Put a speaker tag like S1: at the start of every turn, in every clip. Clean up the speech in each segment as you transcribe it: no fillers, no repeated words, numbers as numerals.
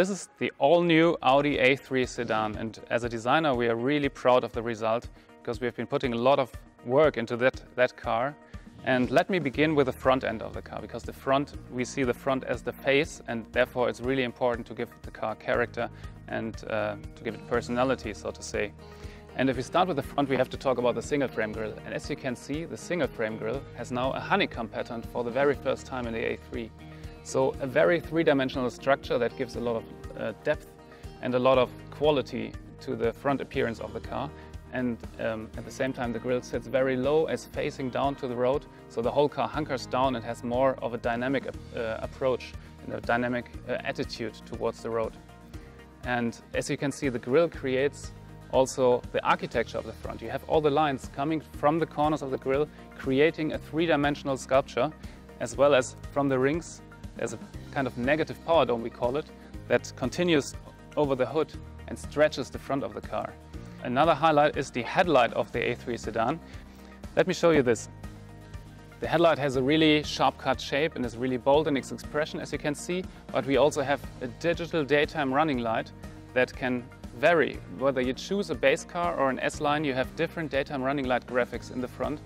S1: This is the all-new Audi A3 Sedan, and as a designer we are really proud of the result because we have been putting a lot of work into that car. And let me begin with the front end of the car, because we see the front as the face, and therefore it's really important to give the car character and to give it personality, so to say. And if we start with the front, we have to talk about the single frame grille. And as you can see, the single frame grille has now a honeycomb pattern for the very first time in the A3. So a very three-dimensional structure that gives a lot of depth and a lot of quality to the front appearance of the car. And at the same time the grille sits very low as facing down to the road, so the whole car hunkers down and has more of a dynamic approach and a dynamic attitude towards the road. And as you can see, the grille creates also the architecture of the front. You have all the lines coming from the corners of the grille, creating a three-dimensional sculpture, as well as from the rings. There's a kind of negative power dome, we call it, that continues over the hood and stretches the front of the car. Another highlight is the headlight of the A3 Sedan. Let me show you this. The headlight has a really sharp-cut shape and is really bold in its expression, as you can see, but we also have a digital daytime running light that can vary. Whether you choose a base car or an S-Line, you have different daytime running light graphics in the front,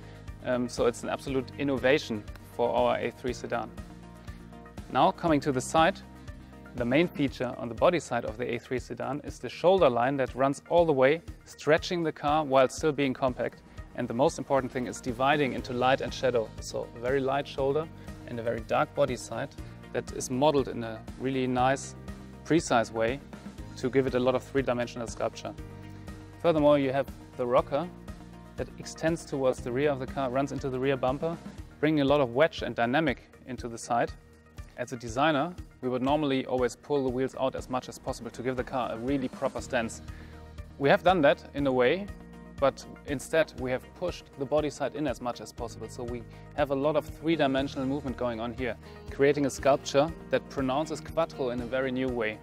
S1: so it's an absolute innovation for our A3 Sedan. Now coming to the side, the main feature on the body side of the A3 Sedan is the shoulder line that runs all the way, stretching the car while still being compact. And the most important thing is dividing into light and shadow. So a very light shoulder and a very dark body side that is modeled in a really nice, precise way to give it a lot of three-dimensional sculpture. Furthermore, you have the rocker that extends towards the rear of the car, runs into the rear bumper, bringing a lot of wedge and dynamic into the side. As a designer, we would normally always pull the wheels out as much as possible to give the car a really proper stance. We have done that in a way, but instead we have pushed the body side in as much as possible. So we have a lot of three-dimensional movement going on here, creating a sculpture that pronounces quattro in a very new way.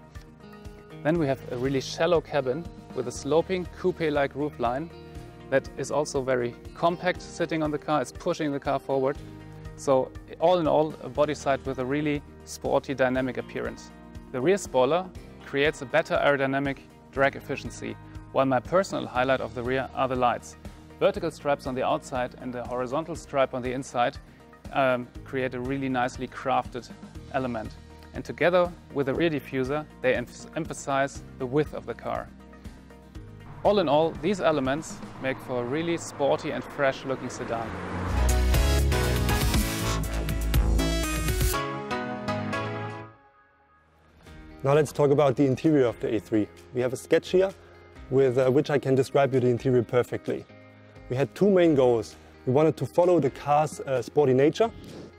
S1: Then we have a really shallow cabin with a sloping coupe-like roofline that is also very compact sitting on the car, it's pushing the car forward. So all in all, a body side with a really sporty, dynamic appearance. The rear spoiler creates a better aerodynamic drag efficiency, while my personal highlight of the rear are the lights. Vertical stripes on the outside and the horizontal stripe on the inside create a really nicely crafted element. And together with the rear diffuser, they emphasize the width of the car. All in all, these elements make for a really sporty and fresh looking sedan.
S2: Now let's talk about the interior of the A3. We have a sketch here with which I can describe you the interior perfectly. We had two main goals. We wanted to follow the car's sporty nature,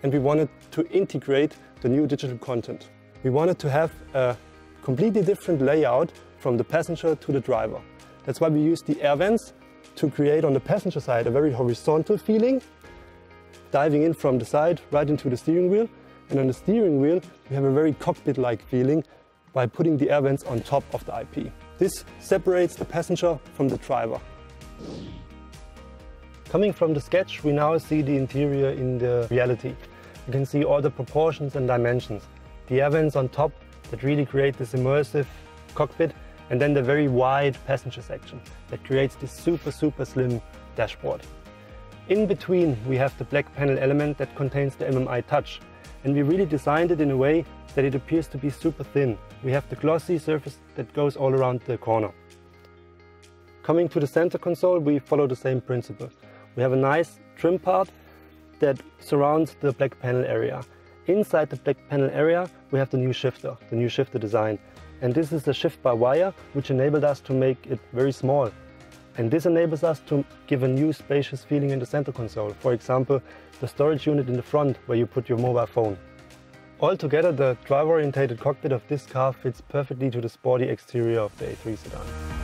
S2: and we wanted to integrate the new digital content. We wanted to have a completely different layout from the passenger to the driver. That's why we used the air vents to create on the passenger side a very horizontal feeling, diving in from the side right into the steering wheel. And on the steering wheel we have a very cockpit-like feeling by putting the air vents on top of the IP. This separates the passenger from the driver. Coming from the sketch, we now see the interior in the reality. You can see all the proportions and dimensions. The air vents on top that really create this immersive cockpit, and then the very wide passenger section that creates this super slim dashboard. In between we have the black panel element that contains the MMI touch, and we really designed it in a way that it appears to be super thin. We have the glossy surface that goes all around the corner. Coming to the center console, we follow the same principle. We have a nice trim part that surrounds the black panel area. Inside the black panel area we have the new shifter design. And this is a shift by wire, which enabled us to make it very small. And this enables us to give a new spacious feeling in the center console. For example, the storage unit in the front where you put your mobile phone. Altogether, the driver-oriented cockpit of this car fits perfectly to the sporty exterior of the A3 Sedan.